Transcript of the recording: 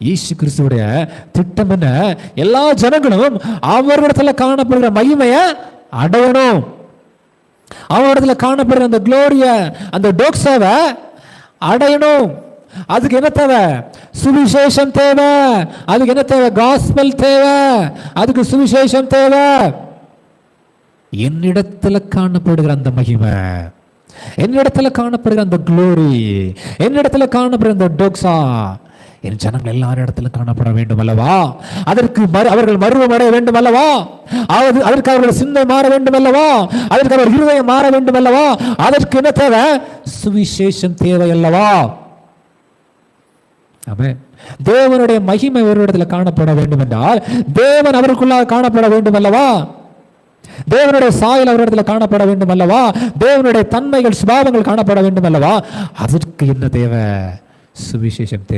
இயேசு கிறிஸ்துவுடைய திட்டம் என்ன? எல்லா ஜனங்களும் அவரிடத்துல காணப்படுகிற மகிமையை அடையணும். அவரிடத்துல காணப்படுற அந்த குளோரிய, அந்த டோக்ஸாவை அடையணும். அதுக்கு என்ன தேவை? சுவிசேஷம் தேவை. அதுக்கு என்ன தேவை? காஸ்பல் தேவை. அதுக்கு சுவிசேஷம் தேவை. என்னிடத்துல காணப்படுகிற அந்த மகிமை, என்னிடத்துல காணப்படுகிற அந்த குளோரி, என்னிடத்துல காணப்படுகிற அந்த டோக்ஸா என் ஜனங்கள் எல்லாரும் இடத்துல காணப்பட வேண்டும் அல்லவா? அதற்கு அவர்கள் மருவம் அடைய வேண்டும் அல்லவா? அதற்கு அவர்கள் சிந்தை மாற வேண்டும் அல்லவா? அதற்கு அவர் இருதயம் மாற வேண்டும் அல்லவா? அதற்கு என்ன தேவை? சுவிசேஷம் தேவை அல்லவா? ஆமென். தேவனுடைய மகிமை ஒரு இடத்துல காணப்பட வேண்டும் என்றால் தேவன் அவருக்குள்ளாக காணப்பட வேண்டும் அல்லவா? தேவனுடைய சாயல் அவரிடத்துல காணப்பட வேண்டும் அல்லவா? தேவனுடைய தன்மைகள் சுபாவங்கள் காணப்பட வேண்டும் அல்லவா? அதற்கு என்ன தேவை? சுவிசேஷம் தேவை.